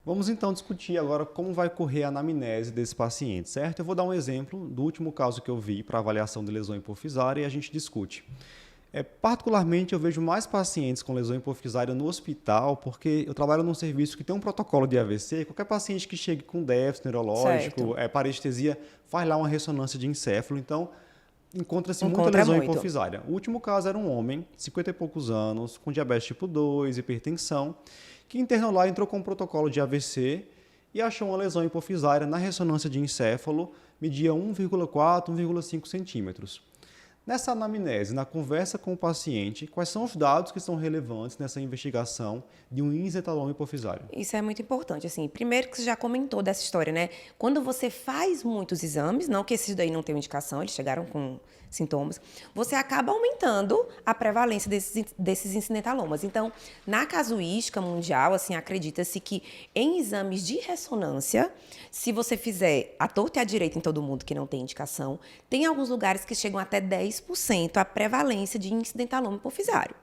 Vamos então discutir agora como vai correr a anamnese desse paciente, certo? Eu vou dar um exemplo do último caso que eu vi para avaliação de lesão hipofisária e a gente discute. Particularmente, eu vejo mais pacientes com lesão hipofisária no hospital, porque eu trabalho num serviço que tem um protocolo de AVC. Qualquer paciente que chegue com déficit neurológico, Certo. parestesia, faz lá uma ressonância de encéfalo. Então, encontra-se muita Encontra lesão muito. hipofisária. O último caso era um homem, 50 e poucos anos, com diabetes tipo 2, hipertensão, que internou lá, entrou com um protocolo de AVC e achou uma lesão hipofisária na ressonância de encéfalo, media 1,4, 1,5 centímetros. Nessa anamnese, na conversa com o paciente, quais são os dados que são relevantes nessa investigação de um isentaloma hipofisário? Isso é muito importante, assim, primeiro que você já comentou dessa história, né? Quando você faz muitos exames, não que esses daí não tenham indicação, eles chegaram com sintomas, você acaba aumentando a prevalência desses incidentalomas. Então, na casuística mundial, assim, acredita-se que em exames de ressonância, se você fizer à torta e à direita em todo mundo que não tem indicação, tem alguns lugares que chegam até 10% a prevalência de incidentaloma hipofisário.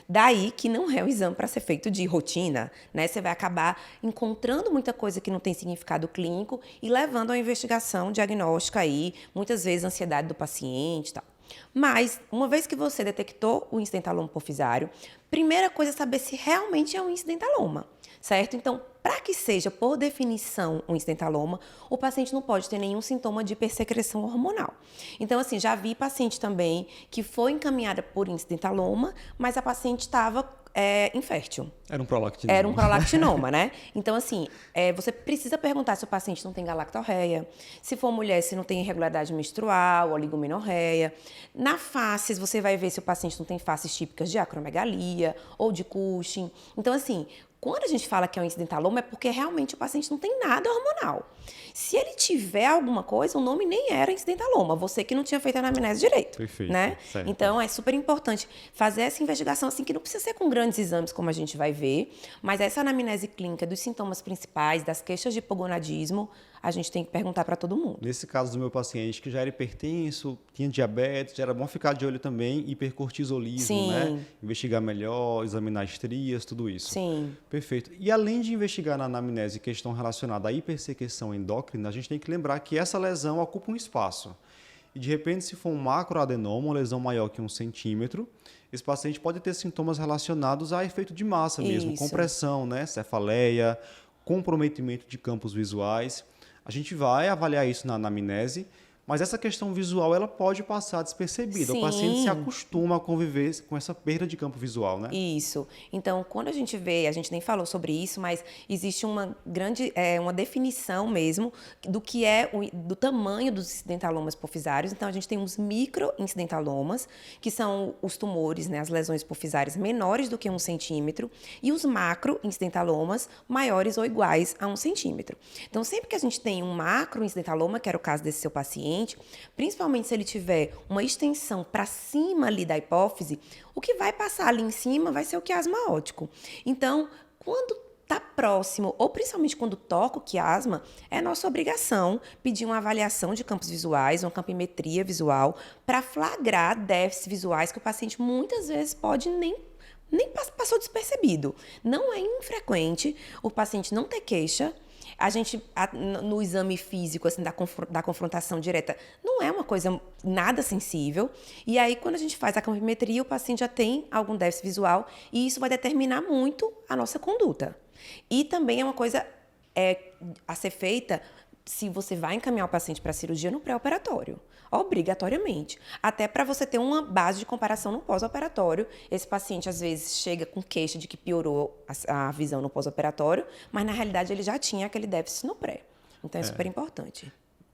Daí que não é um exame para ser feito de rotina, né? Você vai acabar encontrando muita coisa que não tem significado clínico e levando a uma investigação diagnóstica aí, muitas vezes ansiedade do paciente e tal. Mas, uma vez que você detectou o incidentaloma hipofisário, primeira coisa é saber se realmente é um incidentaloma, certo? Então, para que seja, por definição, um incidentaloma, o paciente não pode ter nenhum sintoma de hipersecreção hormonal. Então, assim, já vi paciente também que foi encaminhada por incidentaloma, mas a paciente estava infértil. Era um prolactinoma. Era um prolactinoma, né? Então, assim, você precisa perguntar se o paciente não tem galactorreia, se for mulher, se não tem irregularidade menstrual, oligomenorreia. Na faces, você vai ver se o paciente não tem faces típicas de acromegalia ou de Cushing. Então, assim, quando a gente fala que é um incidentaloma, é porque realmente o paciente não tem nada hormonal. Se ele tiver alguma coisa, o nome nem era incidentaloma, você que não tinha feito a anamnese direito. Perfeito, né? certo. Então, é super importante fazer essa investigação, assim, que não precisa ser com grandes exames, como a gente vai ver, mas essa anamnese clínica dos sintomas principais, das queixas de hipogonadismo, a gente tem que perguntar para todo mundo. Nesse caso do meu paciente, que já era hipertenso, tinha diabetes, já era bom ficar de olho também, hipercortisolismo, Sim. né? Investigar melhor, examinar estrias, tudo isso. Sim. Perfeito. E além de investigar na anamnese questão relacionada à hipersecreção endócrina, a gente tem que lembrar que essa lesão ocupa um espaço. E de repente, se for um macroadenoma, uma lesão maior que 1 centímetro, esse paciente pode ter sintomas relacionados a efeito de massa mesmo, Isso. compressão, né? Cefaleia, comprometimento de campos visuais. A gente vai avaliar isso na anamnese, mas essa questão visual ela pode passar despercebida. Sim. O paciente se acostuma a conviver com essa perda de campo visual, né? Isso. Então, quando a gente vê, a gente nem falou sobre isso, mas existe uma grande, uma definição mesmo do que é do tamanho dos incidentalomas hipofisários. Então, a gente tem os microincidentalomas, que são os tumores, né, as lesões hipofisárias menores do que 1 centímetro, e os macroincidentalomas maiores ou iguais a 1 centímetro. Então, sempre que a gente tem um macroincidentaloma, que era o caso desse seu paciente, principalmente se ele tiver uma extensão para cima ali da hipófise, o que vai passar ali em cima vai ser o quiasma óptico. Então, quando está próximo, ou principalmente quando toca o quiasma, é nossa obrigação pedir uma avaliação de campos visuais, uma campimetria visual, para flagrar déficits visuais que o paciente muitas vezes pode nem passou despercebido. Não é infrequente o paciente não ter queixa. A gente, no exame físico, assim, da confrontação direta, não é uma coisa nada sensível. E aí, quando a gente faz a campimetria, o paciente já tem algum déficit visual e isso vai determinar muito a nossa conduta. E também é uma coisa a ser feita se você vai encaminhar o paciente para a cirurgia no pré-operatório, obrigatoriamente. Até para você ter uma base de comparação no pós-operatório. Esse paciente, às vezes, chega com queixa de que piorou a visão no pós-operatório, mas, na realidade, ele já tinha aquele déficit no pré. Então, é super importante.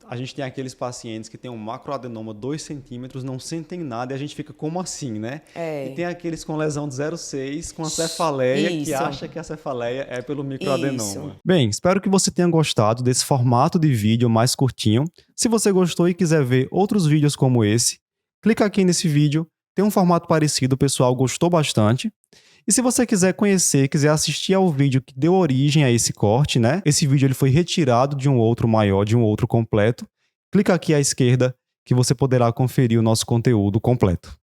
A gente tem aqueles pacientes que têm um macroadenoma 2 centímetros, não sentem nada e a gente fica como assim, né? E tem aqueles com lesão de 0,6, com a cefaleia, que acha que a cefaleia é pelo microadenoma. Isso. Bem, espero que você tenha gostado desse formato de vídeo mais curtinho. Se você gostou e quiser ver outros vídeos como esse, clica aqui nesse vídeo. Tem um formato parecido, o pessoal gostou bastante. E se você quiser conhecer, quiser assistir ao vídeo que deu origem a esse corte, né? Esse vídeo ele foi retirado de um outro maior, de um outro completo. Clica aqui à esquerda que você poderá conferir o nosso conteúdo completo.